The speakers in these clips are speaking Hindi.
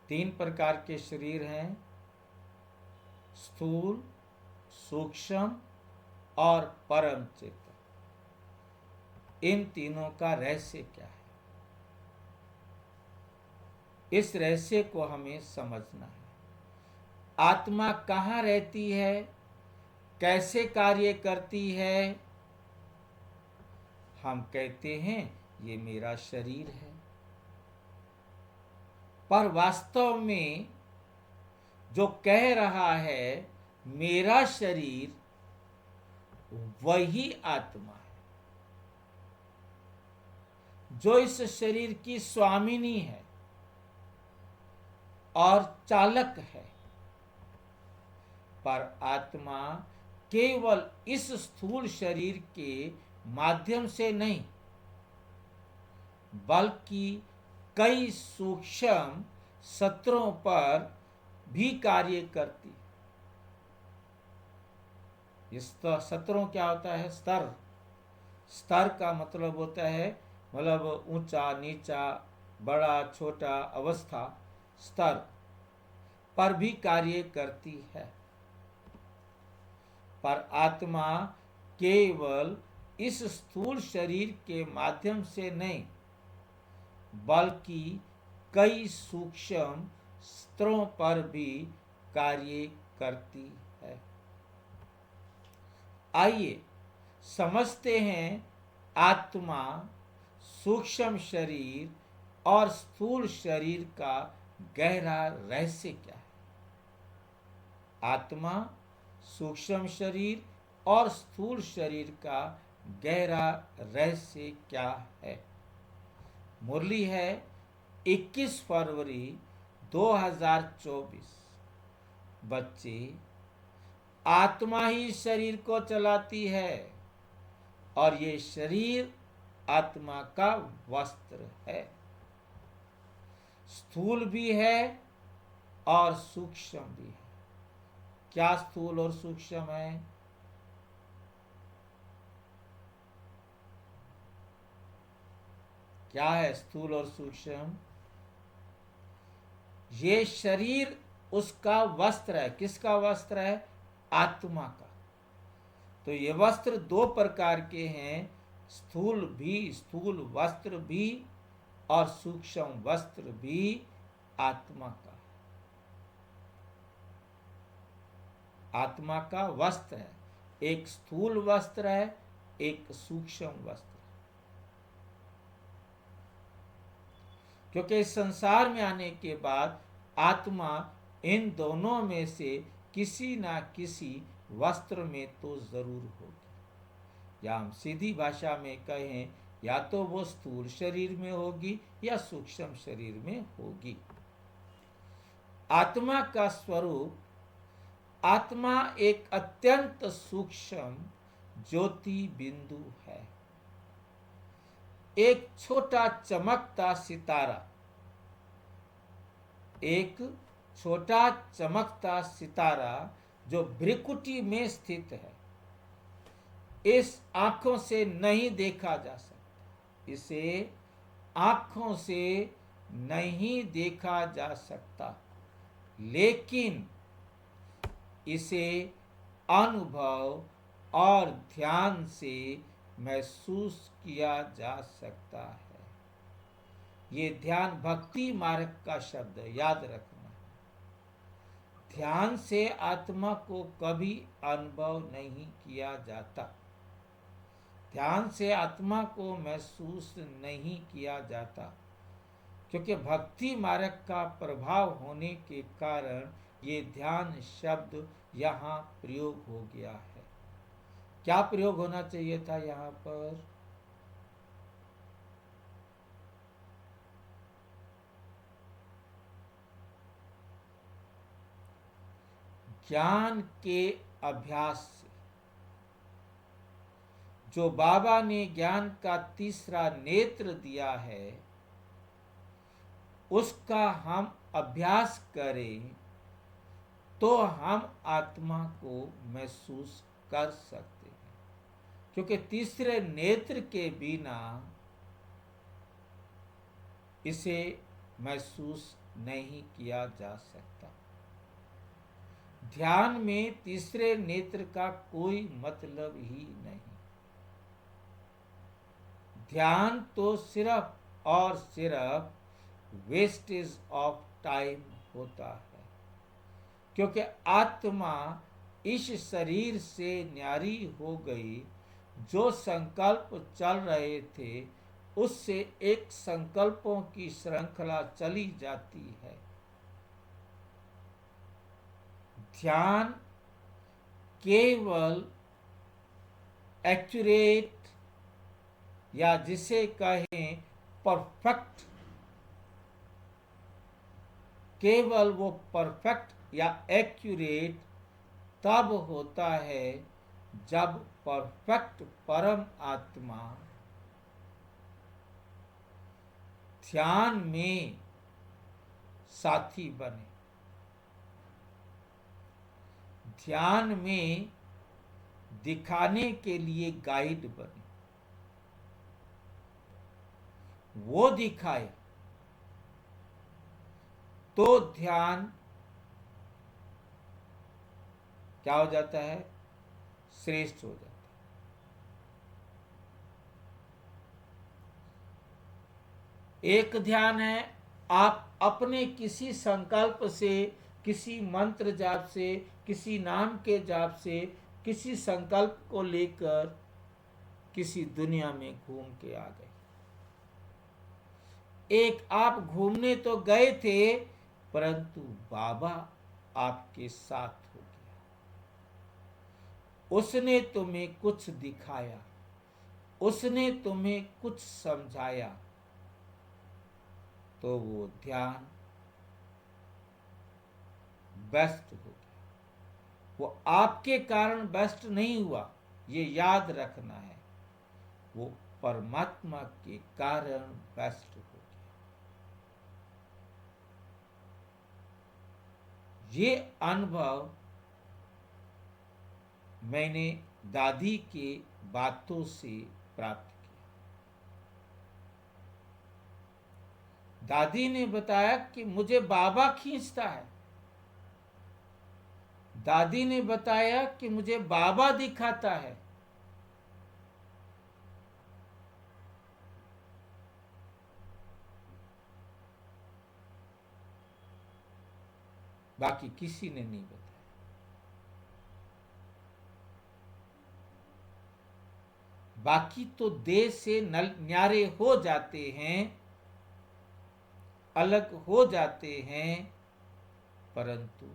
तीन प्रकार के शरीर हैं, स्थूल, सूक्ष्म और परम चेतन। इन तीनों का रहस्य क्या है, इस रहस्य को हमें समझना है। आत्मा कहाँ रहती है, कैसे कार्य करती है। हम कहते हैं ये मेरा शरीर है, पर वास्तव में जो कह रहा है मेरा शरीर, वही आत्मा है, जो इस शरीर की स्वामिनी है और चालक है। पर आत्मा केवल इस स्थूल शरीर के माध्यम से नहीं, बल्कि कई सूक्ष्म स्तरों पर भी कार्य करती है। इस स्तरों क्या होता है, स्तर। स्तर का मतलब होता है, मतलब ऊंचा नीचा, बड़ा छोटा अवस्था, स्तर पर भी कार्य करती है। पर आत्मा केवल इस स्थूल शरीर के माध्यम से नहीं, बल्कि कई सूक्ष्म स्तरों पर भी कार्य करती है। आइए समझते हैं आत्मा, सूक्ष्म शरीर और स्थूल शरीर का गहरा रहस्य क्या है। आत्मा, सूक्ष्म शरीर और स्थूल शरीर का गहरा रहस्य क्या है। मुरली है 21 फरवरी 2024। बच्चे, आत्मा ही शरीर को चलाती है और ये शरीर आत्मा का वस्त्र है। स्थूल भी है और सूक्ष्म भी है। क्या स्थूल और सूक्ष्म है? क्या है स्थूल और सूक्ष्म? ये शरीर उसका वस्त्र है। किसका वस्त्र है? आत्मा का। तो ये वस्त्र दो प्रकार के हैं, स्थूल वस्त्र भी और सूक्ष्म वस्त्र भी आत्मा का। आत्मा का वस्त्र है, एक स्थूल वस्त्र है, एक सूक्ष्म वस्त्र। क्योंकि इस संसार में आने के बाद आत्मा इन दोनों में से किसी ना किसी वस्त्र में तो जरूर होगी। या हम सीधी भाषा में कहें, या तो वो स्थूल शरीर में होगी या सूक्ष्म शरीर में होगी। आत्मा का स्वरूप, आत्मा एक अत्यंत सूक्ष्म ज्योति बिंदु है, एक छोटा चमकता सितारा। एक छोटा चमकता सितारा जो भ्रिकुटी में स्थित है। इस आंखों से नहीं देखा जा सकता, इसे आंखों से नहीं देखा जा सकता, लेकिन इसे अनुभव और ध्यान से महसूस किया जा सकता है। ये ध्यान भक्ति मार्ग का शब्द है, याद रखना। ध्यान से आत्मा को कभी अनुभव नहीं किया जाता, ध्यान से आत्मा को महसूस नहीं किया जाता, क्योंकि भक्ति मार्ग का प्रभाव होने के कारण ये ध्यान शब्द यहाँ प्रयोग हो गया है। क्या प्रयोग होना चाहिए था यहाँ पर? ज्ञान के अभ्यास से। जो बाबा ने ज्ञान का तीसरा नेत्र दिया है, उसका हम अभ्यास करें तो हम आत्मा को महसूस कर सकते हैं। क्योंकि तीसरे नेत्र के बिना इसे महसूस नहीं किया जा सकता। ध्यान में तीसरे नेत्र का कोई मतलब ही नहीं। ध्यान तो सिर्फ और सिर्फ वेस्टेज ऑफ टाइम होता है, क्योंकि आत्मा इस शरीर से न्यारी हो गई। जो संकल्प चल रहे थे उससे एक संकल्पों की श्रृंखला चली जाती है। ध्यान केवल एक्यूरेट या जिसे कहें परफेक्ट, केवल वो परफेक्ट या एक्यूरेट तब होता है जब परफेक्ट परम आत्मा ध्यान में साथी बने, ध्यान में दिखाने के लिए गाइड बने, वो दिखाए तो ध्यान क्या हो जाता है? श्रेष्ठ हो जाता है। एक ध्यान है आप अपने किसी संकल्प से, किसी मंत्र जाप से, किसी नाम के जाप से, किसी संकल्प को लेकर किसी दुनिया में घूम के आ गए। एक आप घूमने तो गए थे, परंतु बाबा आपके साथ हो गया। उसने तुम्हें कुछ दिखाया, उसने तुम्हें कुछ समझाया, तो वो ध्यान बेस्ट हो गया। वो आपके कारण बेस्ट नहीं हुआ, ये याद रखना है। वो परमात्मा के कारण बेस्ट हो गया। ये अनुभव मैंने दादी के बातों से प्राप्त किया। दादी ने बताया कि मुझे बाबा खींचता है। दादी ने बताया कि मुझे बाबा दिखाता है। बाकी किसी ने नहीं बताया। बाकी तो देह से न्यारे हो जाते हैं, अलग हो जाते हैं, परंतु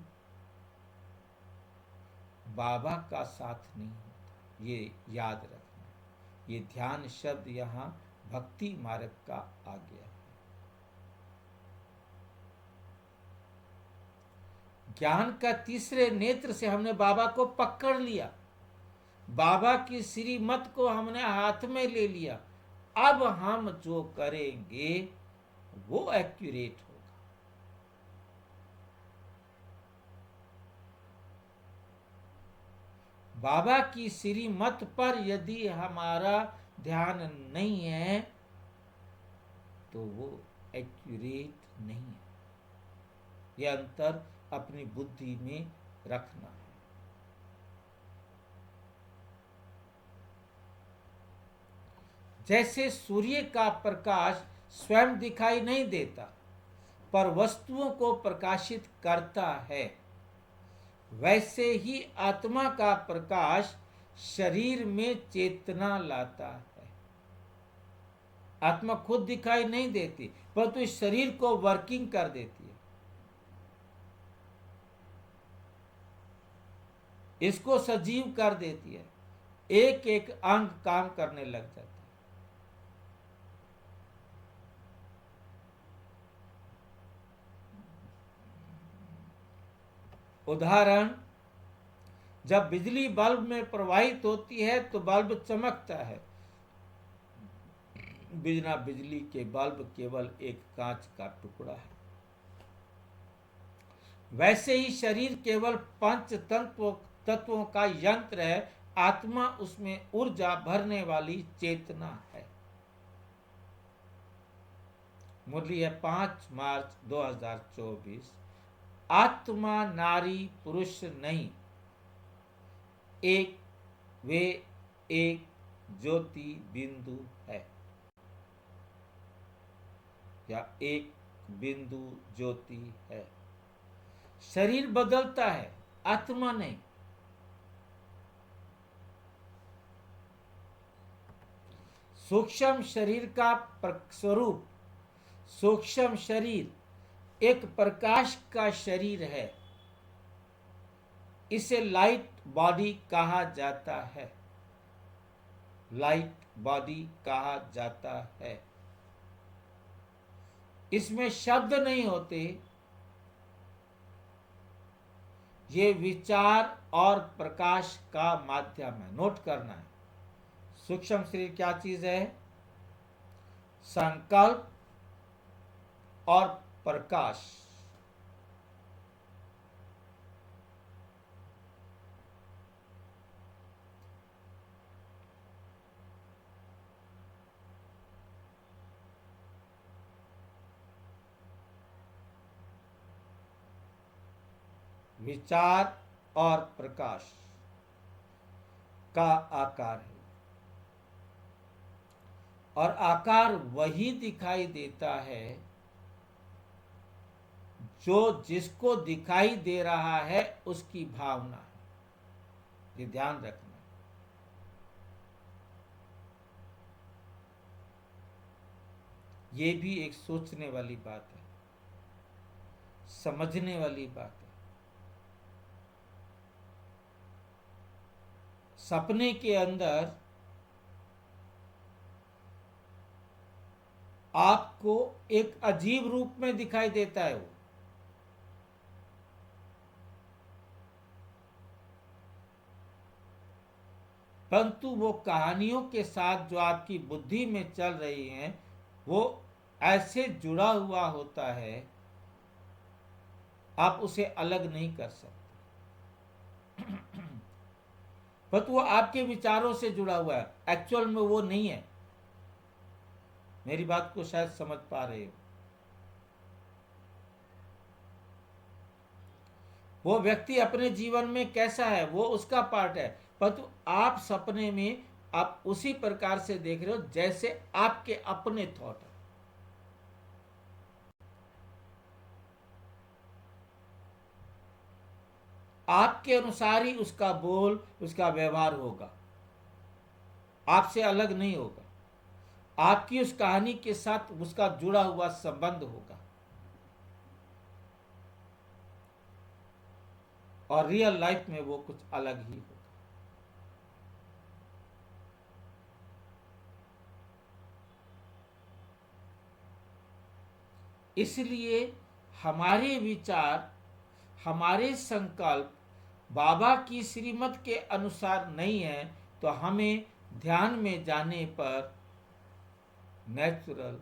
बाबा का साथ नहीं होता। ये याद रखना। ये ध्यान शब्द यहाँ भक्ति मार्ग का आ गया है। ज्ञान का तीसरे नेत्र से हमने बाबा को पकड़ लिया, बाबा की श्रीमत को हमने हाथ में ले लिया। अब हम जो करेंगे वो एक्यूरेट होगा। बाबा की श्रीमत पर यदि हमारा ध्यान नहीं है तो वो एक्यूरेट नहीं है। यह अंतर अपनी बुद्धि में रखना है। जैसे सूर्य का प्रकाश स्वयं दिखाई नहीं देता पर वस्तुओं को प्रकाशित करता है, वैसे ही आत्मा का प्रकाश शरीर में चेतना लाता है। आत्मा खुद दिखाई नहीं देती परंतु इस शरीर को वर्किंग कर देती है, इसको सजीव कर देती है। एक एक अंग काम करने लग जाता है। उदाहरण, जब बिजली बल्ब में प्रवाहित होती है तो बल्ब चमकता है। बिना बिजली के बल्ब केवल एक कांच का टुकड़ा है। वैसे ही शरीर केवल पंच तत्वों का यंत्र है, आत्मा उसमें ऊर्जा भरने वाली चेतना है। मुरली है 5 मार्च 2024। आत्मा नारी पुरुष नहीं, एक वे एक ज्योति बिंदु है, या एक बिंदु ज्योति है। शरीर बदलता है, आत्मा नहीं। सूक्ष्म शरीर का स्वरूप, सूक्ष्म शरीर एक प्रकाश का शरीर है, इसे लाइट बॉडी कहा जाता है, लाइट बॉडी कहा जाता है। इसमें शब्द नहीं होते, ये विचार और प्रकाश का माध्यम है। नोट करना है, सूक्ष्म शरीर क्या चीज है? संकल्प और प्रकाश। विचार और प्रकाश का आकार है, और आकार वही दिखाई देता है जो जिसको दिखाई दे रहा है उसकी भावना है। ये ध्यान रखना। ये भी एक सोचने वाली बात है, समझने वाली बात है। सपने के अंदर आपको एक अजीब रूप में दिखाई देता है वो, परंतु वो कहानियों के साथ जो आपकी बुद्धि में चल रही हैं वो ऐसे जुड़ा हुआ होता है, आप उसे अलग नहीं कर सकते। परंतु वो आपके विचारों से जुड़ा हुआ है, एक्चुअल में वो नहीं है। मेरी बात को शायद समझ पा रहे हो। वो व्यक्ति अपने जीवन में कैसा है वो उसका पार्ट है, परंतु आप सपने में आप उसी प्रकार से देख रहे हो जैसे आपके अपने थॉट है। आपके अनुसार ही उसका बोल, उसका व्यवहार होगा, आपसे अलग नहीं होगा। आपकी उस कहानी के साथ उसका जुड़ा हुआ संबंध होगा, और रियल लाइफ में वो कुछ अलग ही होगा। इसलिए हमारे विचार, हमारे संकल्प बाबा की श्रीमत के अनुसार नहीं है, तो हमें ध्यान में जाने पर नेचुरल,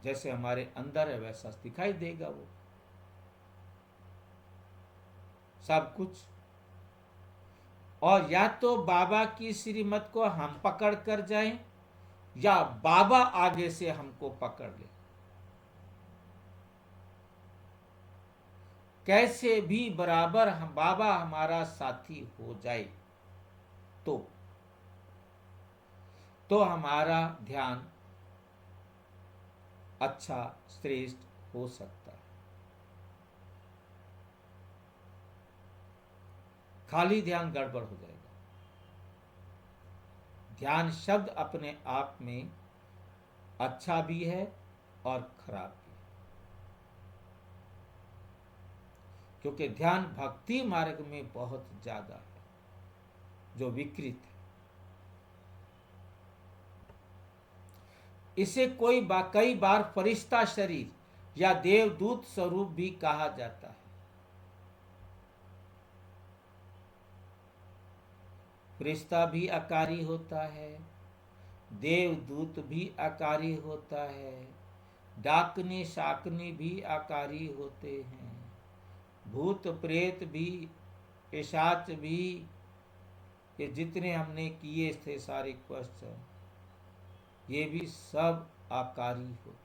जैसे हमारे अंदर है वैसा दिखाई देगा वो सब कुछ। और या तो बाबा की श्रीमत को हम पकड़ कर जाएं, या बाबा आगे से हमको पकड़ ले। कैसे भी बराबर हम बाबा हमारा साथी हो जाए तो हमारा ध्यान अच्छा श्रेष्ठ हो सकता है। खाली ध्यान गड़बड़ हो जाएगा। ध्यान शब्द अपने आप में अच्छा भी है और खराब भी है, क्योंकि ध्यान भक्ति मार्ग में बहुत ज्यादा है जो विकृत है। इसे कई बार फरिश्ता शरीर या देवदूत स्वरूप भी कहा जाता है। फरिश्ता भी आकारी होता है, देवदूत भी आकारी होता है, डाकनी शाकनी भी आकारी होते हैं, भूत प्रेत भी, पिशाच भी, ये जितने हमने किए थे सारे क्वेश्चन, ये भी सब आकारी होते।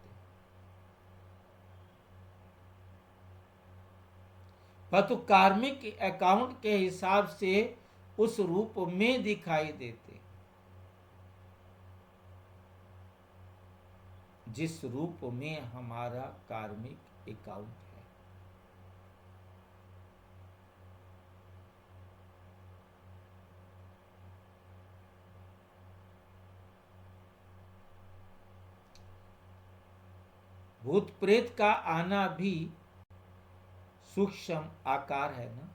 परंतु कार्मिक अकाउंट के हिसाब से उस रूप में दिखाई देते जिस रूप में हमारा कार्मिक अकाउंट है। भूत प्रेत का आना भी सूक्ष्म आकार है ना,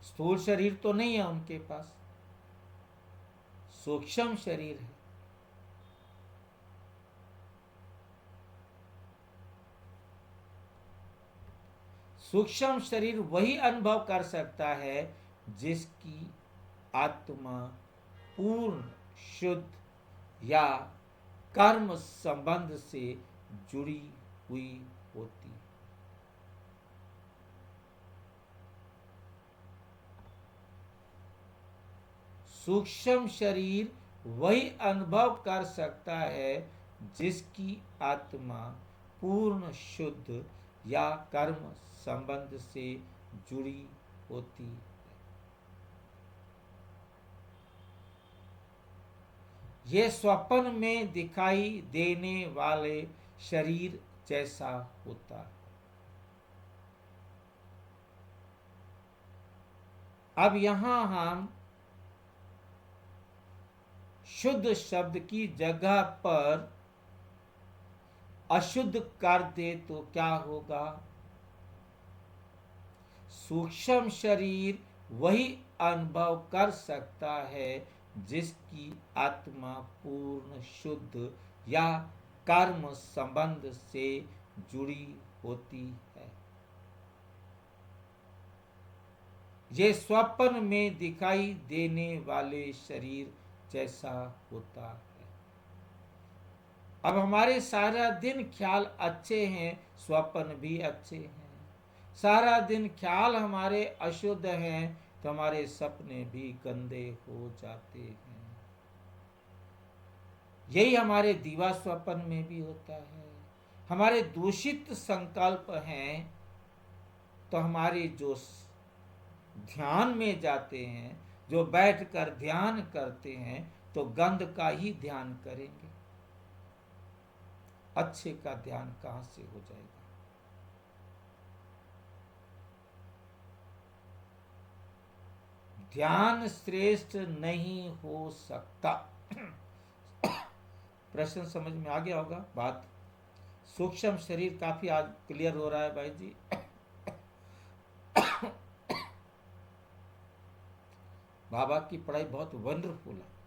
स्थूल शरीर तो नहीं है उनके पास, सूक्ष्म शरीर है। सूक्ष्म शरीर वही अनुभव कर सकता है जिसकी आत्मा पूर्ण शुद्ध या कर्म संबंध से जुड़ी हुई होती। सूक्ष्म शरीर वही अनुभव कर सकता है जिसकी आत्मा पूर्ण शुद्ध या कर्म संबंध से जुड़ी होती है। ये स्वप्न में दिखाई देने वाले शरीर जैसा होता है। अब यहां हम शुद्ध शब्द की जगह पर अशुद्ध कर दे तो क्या होगा? सूक्ष्म शरीर वही अनुभव कर सकता है जिसकी आत्मा पूर्ण शुद्ध या कर्म संबंध से जुड़ी होती है। ये स्वप्न में दिखाई देने वाले शरीर जैसा होता है। अब हमारे सारा दिन ख्याल अच्छे हैं, स्वप्न भी अच्छे हैं। सारा दिन ख्याल हमारे अशुद्ध हैं तो हमारे सपने भी गंदे हो जाते हैं। यही हमारे दीवा स्वप्न में भी होता है। हमारे दूषित संकल्प हैं तो हमारे जो ध्यान में जाते हैं, जो बैठकर ध्यान करते हैं तो गंध का ही ध्यान करेंगे, अच्छे का ध्यान कहां से हो जाएगा? ध्यान श्रेष्ठ नहीं हो सकता। प्रश्न समझ में आ गया होगा बात? सूक्ष्म शरीर काफी आज क्लियर हो रहा है भाई जी। बाबा की पढ़ाई बहुत वंडरफुल है।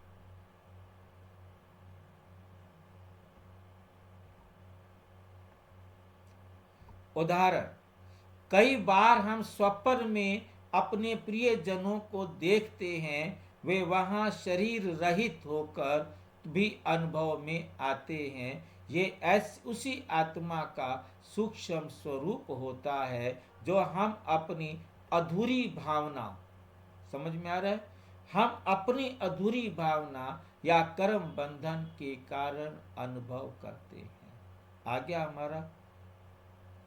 उदाहरण, कई बार हम स्वप्न में अपने प्रिय जनों को देखते हैं, वे वहां शरीर रहित होकर भी अनुभव में आते हैं। ये उसी आत्मा का सूक्ष्म स्वरूप होता है जो हम अपनी अधूरी भावना, समझ में आ रहा है, हम अपनी अधूरी भावना या कर्म बंधन के कारण अनुभव करते हैं। आ गया हमारा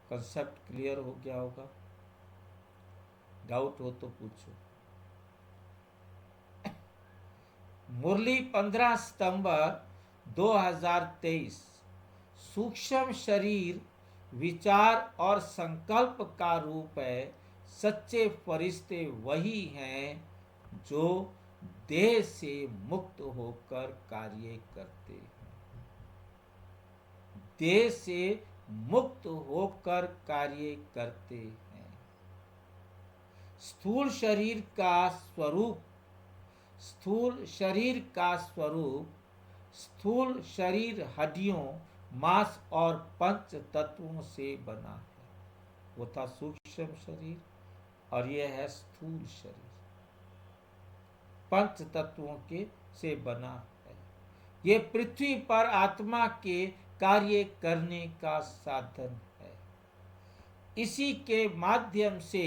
कंसेप्ट? क्लियर हो गया होगा? डाउट हो तो पूछो। मुरली 15 सितंबर 2023। सूक्ष्म शरीर विचार और संकल्प का रूप है। सच्चे फरिश्ते वही हैं जो देह से मुक्त होकर कार्य करते हैं। देह से मुक्त होकर कार्य करते हैं। स्थूल शरीर का स्वरूप, स्थूल शरीर का स्वरूप, स्थूल शरीर हड्डियों, मांस और पंच तत्वों से बना है। वो था सूक्ष्म शरीर और यह है स्थूल शरीर, पंच तत्वों के से बना है। ये पृथ्वी पर आत्मा के कार्य करने का साधन है। इसी के माध्यम से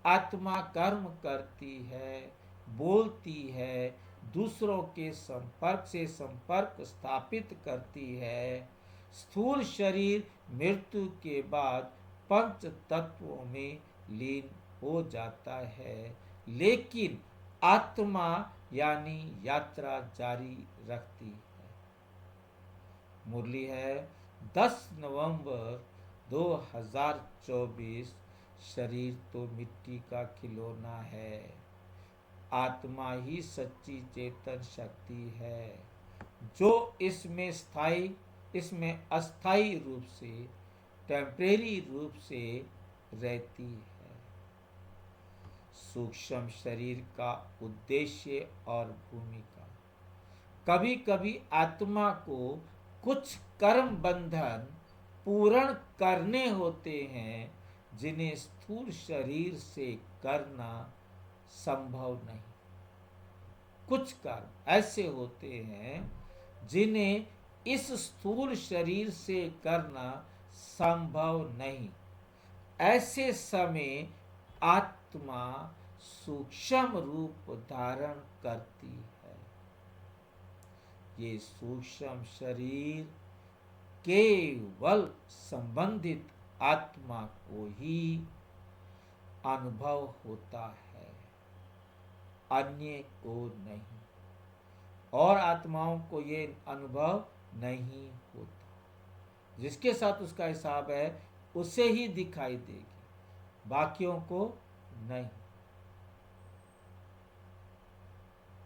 आत्मा कर्म करती है, बोलती है, दूसरों के संपर्क से संपर्क स्थापित करती है। स्थूल शरीर मृत्यु के बाद पंच तत्वों में लीन हो जाता है, लेकिन आत्मा यानी यात्रा जारी रखती है। मुरली है 10 नवंबर 2024। शरीर तो मिट्टी का खिलौना है, आत्मा ही सच्ची चेतन शक्ति है जो इसमें अस्थाई रूप से, टेम्परेरी रूप से रहती है। सूक्ष्म शरीर का उद्देश्य और भूमिका। कभी कभी आत्मा को कुछ कर्म बंधन पूर्ण करने होते हैं जिन्हें स्थूल शरीर से करना संभव नहीं। कुछ कर्म ऐसे होते हैं जिन्हें इस स्थूल शरीर से करना संभव नहीं। ऐसे समय आत्मा सूक्ष्म रूप धारण करती है। ये सूक्ष्म शरीर केवल संबंधित आत्मा को ही अनुभव होता है, अन्य को नहीं। और आत्माओं को ये अनुभव नहीं होता। जिसके साथ उसका हिसाब है उसे ही दिखाई देगी, बाकियों को नहीं।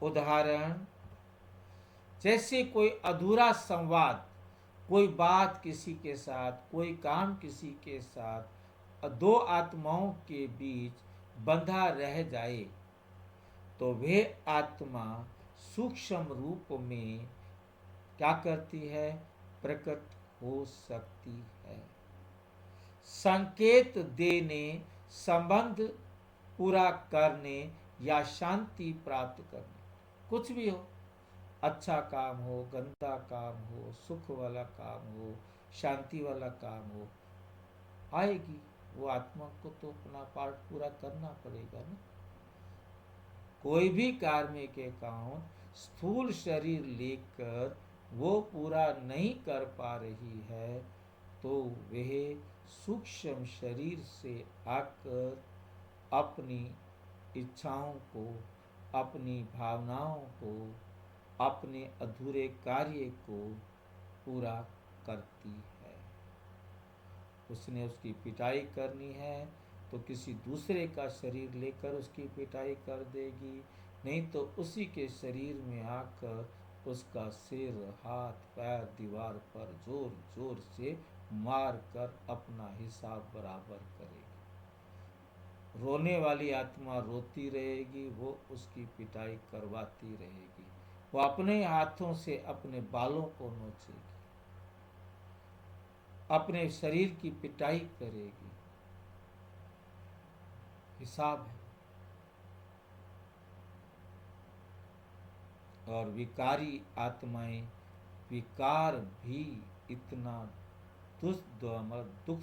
उदाहरण, जैसे कोई अधूरा संवाद, कोई बात किसी के साथ, कोई काम किसी के साथ दो आत्माओं के बीच बंधा रह जाए तो वे आत्मा सूक्ष्म रूप में क्या करती है? प्रकट हो सकती है। संकेत देने, संबंध पूरा करने या शांति प्राप्त करने, कुछ भी हो, अच्छा काम हो, गंदा काम हो, सुख वाला काम हो, शांति वाला काम हो, आएगी। वो आत्मा को तो अपना पार्ट पूरा करना पड़ेगा ना। कोई भी कार्मिक अकाउंट स्थूल शरीर लेकर वो पूरा नहीं कर पा रही है तो वह सूक्ष्म शरीर से आकर अपनी इच्छाओं को, अपनी भावनाओं को, अपने अधूरे कार्य को पूरा करती है। उसने उसकी पिटाई करनी है तो किसी दूसरे का शरीर लेकर उसकी पिटाई कर देगी, नहीं तो उसी के शरीर में आकर उसका सिर, हाथ, पैर दीवार पर जोर जोर से मार कर अपना हिसाब बराबर करेगी। रोने वाली आत्मा रोती रहेगी, वो उसकी पिटाई करवाती रहेगी। वो अपने हाथों से अपने बालों को नोचेगी, अपने शरीर की पिटाई करेगी। हिसाब है। और विकारी आत्माएं विकार भी इतना दुख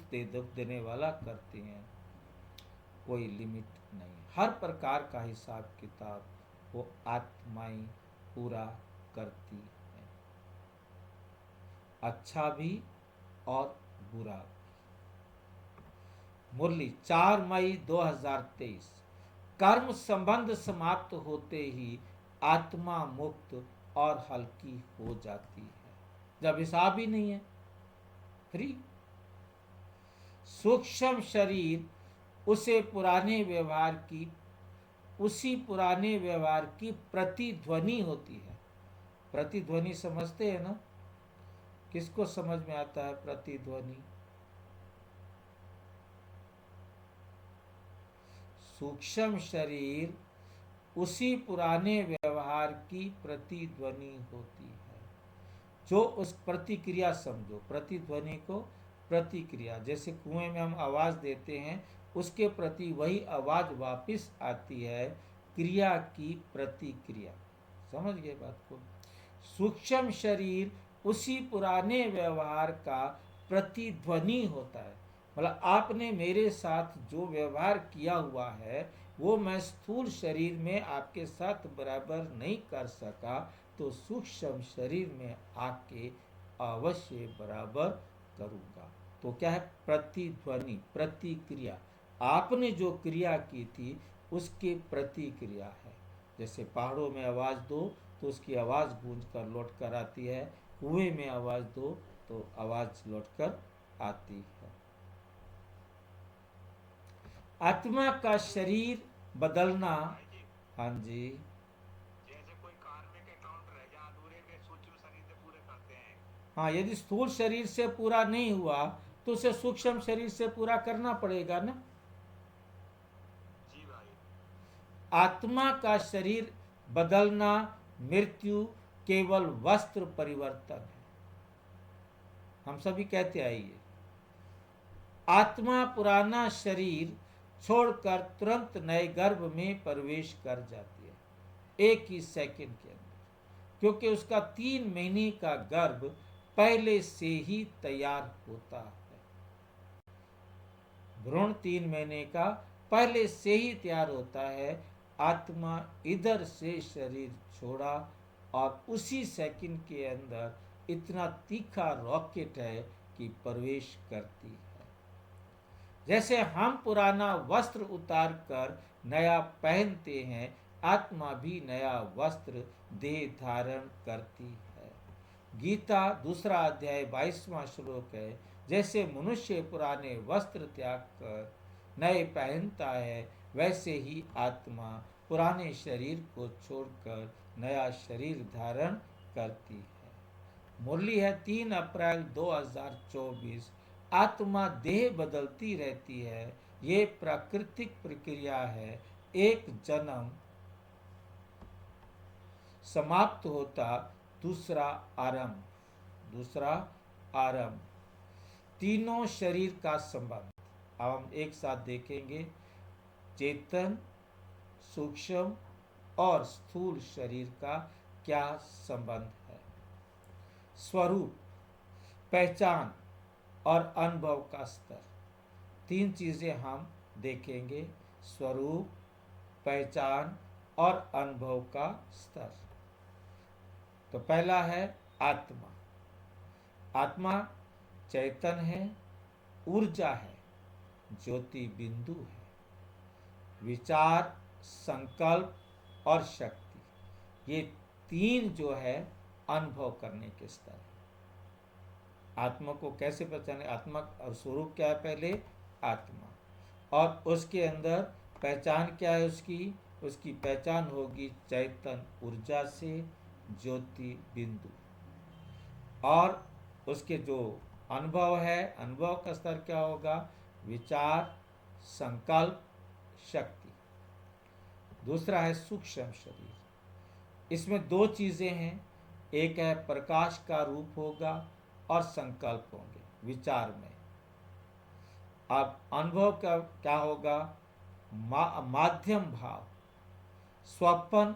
देने वाला करते हैं, कोई लिमिट नहीं। हर प्रकार का हिसाब किताब वो आत्माएं पूरा करती हैं, अच्छा भी और बुरा भी। मुरली 4 मई 2023। कर्म संबंध समाप्त होते ही आत्मा मुक्त और हल्की हो जाती है। जब हिसाब ही नहीं है, फ्री। सूक्ष्म शरीर उसी पुराने व्यवहार की प्रतिध्वनि होती है। प्रतिध्वनि समझते हैं ना? किसको समझ में आता है प्रतिध्वनि? सूक्ष्म शरीर उसी पुराने व्यवहार की प्रतिध्वनि होती है। जो उस प्रतिक्रिया समझो, प्रतिध्वनि को प्रतिक्रिया, जैसे कुएं में हम आवाज देते हैं उसके प्रति वही आवाज वापस आती है, क्रिया की प्रतिक्रिया। समझ गए बात को? सूक्ष्म शरीर उसी पुराने व्यवहार का प्रतिध्वनि होता है। मतलब आपने मेरे साथ जो व्यवहार किया हुआ है वो मैं स्थूल शरीर में आपके साथ बराबर नहीं कर सका, तो सूक्ष्म शरीर में आके अवश्य बराबर करूँगा। तो क्या है? प्रतिध्वनि, प्रतिक्रिया। आपने जो क्रिया की थी उसकी प्रतिक्रिया है। जैसे पहाड़ों में आवाज़ दो तो उसकी आवाज़ गूंज कर लौट कर आती है, कुएं में आवाज़ दो तो आवाज़ लौट कर आती है। आत्मा का शरीर बदलना। हाँ जी। जैसे कोई कार में के काउंटर है जहाँ अधूरे के सूक्ष्म शरीर से पूरे करते हैं। हाँ, यदि स्थूल शरीर से पूरा नहीं हुआ तो उसे सूक्ष्म शरीर से पूरा करना पड़ेगा ना। जी भाई। आत्मा का शरीर बदलना, मृत्यु केवल वस्त्र परिवर्तन है। हम सभी कहते आइए, आत्मा पुराना शरीर छोड़कर तुरंत नए गर्भ में प्रवेश कर जाती है, एक ही सेकंड के अंदर, क्योंकि उसका 3 महीने का गर्भ पहले से ही तैयार होता है। भ्रूण 3 महीने का पहले से ही तैयार होता है। आत्मा इधर से शरीर छोड़ा और उसी सेकंड के अंदर इतना तीखा रॉकेट है कि प्रवेश करती है। जैसे हम पुराना वस्त्र उतार कर नया पहनते हैं, आत्मा भी नया वस्त्र देह धारण करती है। गीता 2 अध्याय 22वां श्लोक है, जैसे मनुष्य पुराने वस्त्र त्याग कर नए पहनता है, वैसे ही आत्मा पुराने शरीर को छोड़कर नया शरीर धारण करती है। मुरली है 3 अप्रैल 2024। आत्मा देह बदलती रहती है, ये प्राकृतिक प्रक्रिया है। एक जन्म समाप्त होता, दूसरा आरंभ, दूसरा आरंभ। तीनों शरीर का संबंध अब हम एक साथ देखेंगे। चेतन, सूक्ष्म और स्थूल शरीर का क्या संबंध है। स्वरूप, पहचान और अनुभव का स्तर, 3 चीजें हम देखेंगे। स्वरूप, पहचान और अनुभव का स्तर। तो पहला है आत्मा। आत्मा चैतन है, ऊर्जा है, ज्योति बिंदु है, विचार, संकल्प और शक्ति, ये 3 जो है अनुभव करने के स्तर है। आत्मा को कैसे पहचाने? आत्मा और स्वरूप क्या है? पहले आत्मा, और उसके अंदर पहचान क्या है उसकी? उसकी पहचान होगी चैतन ऊर्जा से, ज्योति बिंदु। और उसके जो अनुभव है, अनुभव का स्तर क्या होगा? विचार, संकल्प, शक्ति। दूसरा है सूक्ष्म शरीर। इसमें 2 चीजें हैं, एक है प्रकाश का रूप होगा और संकल्प होंगे विचार में। अब अनुभव का क्या होगा? माध्यम भाव, स्वप्न,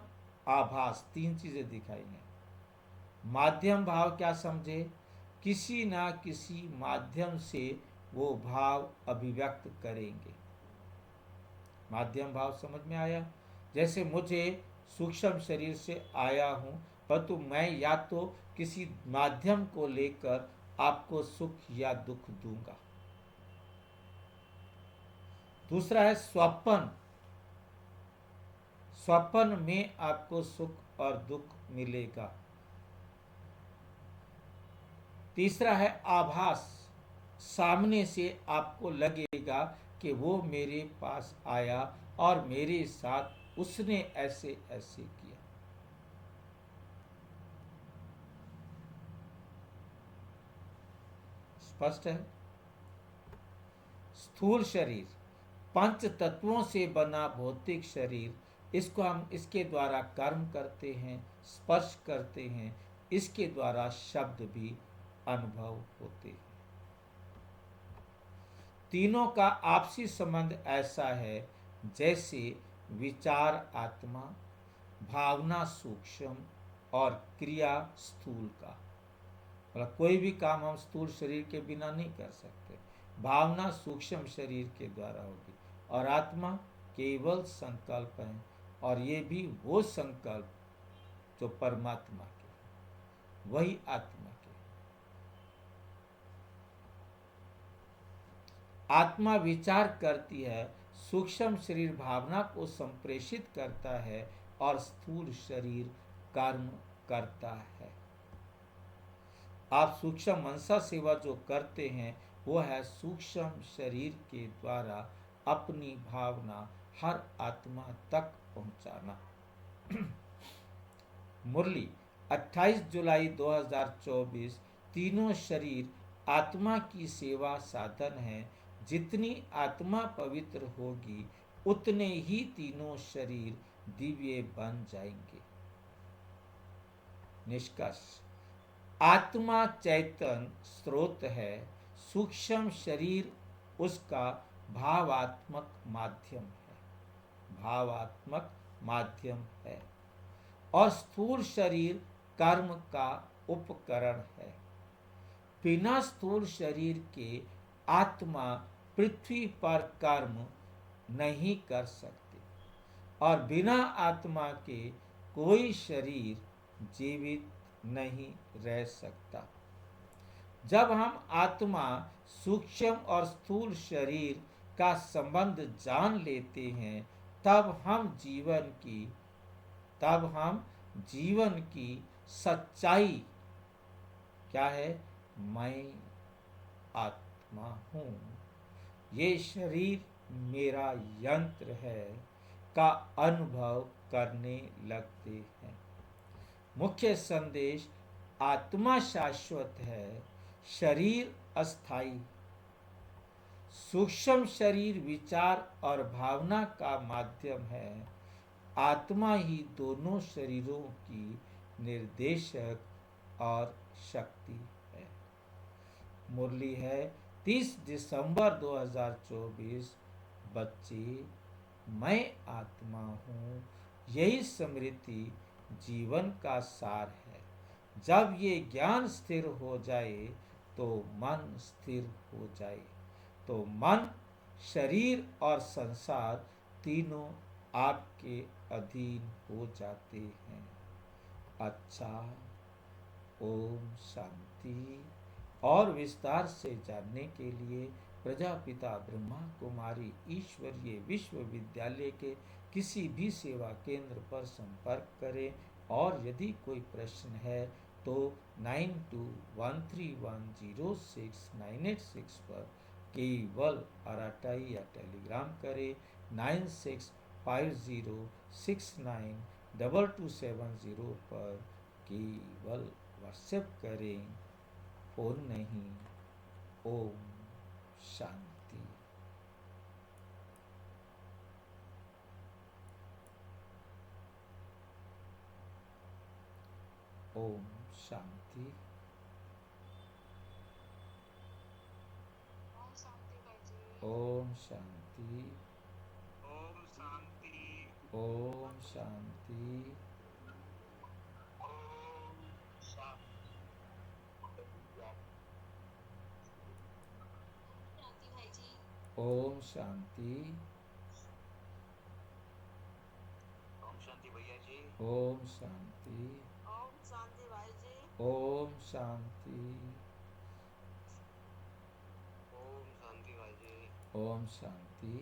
आभास, 3 चीजें दिखाएंगे। माध्यम भाव क्या समझे? किसी ना किसी माध्यम से वो भाव अभिव्यक्त करेंगे। माध्यम भाव समझ में आया? जैसे मुझे सूक्ष्म शरीर से आया हूं, परंतु मैं या तो किसी माध्यम को लेकर आपको सुख या दुख दूंगा। दूसरा है स्वप्न। स्वप्न में आपको सुख और दुख मिलेगा। तीसरा है आभास। सामने से आपको लगेगा कि वो मेरे पास आया और मेरे साथ उसने ऐसे ऐसे किया। स्पष्ट है? स्थूल शरीर, पंच तत्वों से बना भौतिक शरीर, इसको हम इसके द्वारा कर्म करते हैं, स्पर्श करते हैं, इसके द्वारा शब्द भी अनुभव होते हैं। तीनों का आपसी संबंध ऐसा है जैसे विचार आत्मा, भावना सूक्ष्म और क्रिया स्थूल का। मतलब कोई भी काम हम स्थूल शरीर के बिना नहीं कर सकते। भावना सूक्ष्म शरीर के द्वारा होगी, और आत्मा केवल संकल्प है, और ये भी वो संकल्प जो परमात्मा के, वही आत्मा के। आत्मा विचार करती है, सूक्ष्म शरीर भावना को संप्रेषित करता है, और स्थूल शरीर कर्म करता है। आप सूक्ष्म मनसा सेवा जो करते हैं वो है सूक्ष्म शरीर के द्वारा अपनी भावना हर आत्मा तक पहुंचाना। मुरली 28 जुलाई 2024। तीनों शरीर आत्मा की सेवा साधन है। जितनी आत्मा पवित्र होगी उतने ही तीनों शरीर दिव्य बन जाएंगे। निष्कर्ष, आत्मा चैतन्य स्रोत है, सूक्ष्म शरीर उसका भावात्मक माध्यम है, भावात्मक माध्यम है, और स्थूल शरीर कर्म का उपकरण है। बिना स्थूल शरीर के आत्मा पृथ्वी पर कर्म नहीं कर सकती, और बिना आत्मा के कोई शरीर जीवित नहीं रह सकता। जब हम आत्मा, सूक्ष्म और स्थूल शरीर का संबंध जान लेते हैं तब हम जीवन की सच्चाई क्या है, मैं आत्मा हूँ, ये शरीर मेरा यंत्र है, का अनुभव करने लगते हैं। मुख्य संदेश, आत्मा शाश्वत है, शरीर अस्थाई। सूक्ष्म शरीर विचार और भावना का माध्यम है, आत्मा ही दोनों शरीरों की निर्देशक और शक्ति है। मुरली है 30 दिसंबर 2024। बच्चे, मैं आत्मा हूँ, यही स्मृति जीवन का सार है। जब ये ज्ञान स्थिर हो जाए तो मन स्थिर हो जाए, तो मन, शरीर और संसार तीनों आपके अधीन हो जाते हैं। अच्छा, ओम शांति। और विस्तार से जानने के लिए प्रजापिता ब्रह्मा कुमारी ईश्वरीय विश्वविद्यालय के किसी भी सेवा केंद्र पर संपर्क करें, और यदि कोई प्रश्न है तो 9213106986 पर केवल अराटाई या टेलीग्राम करें। 9650692270 पर केवल व्हाट्सएप करें, फोन नहीं। ओम शांति। ओम शांति। ओम शांति। ओम शांति। ओम शांति। ओम शांति। ओम शांति। ओम शांति भैया जी। ओम शांति। ओम शांति भाई जी। ओम शांति। ओम शांति भाई जी। ओम शांति।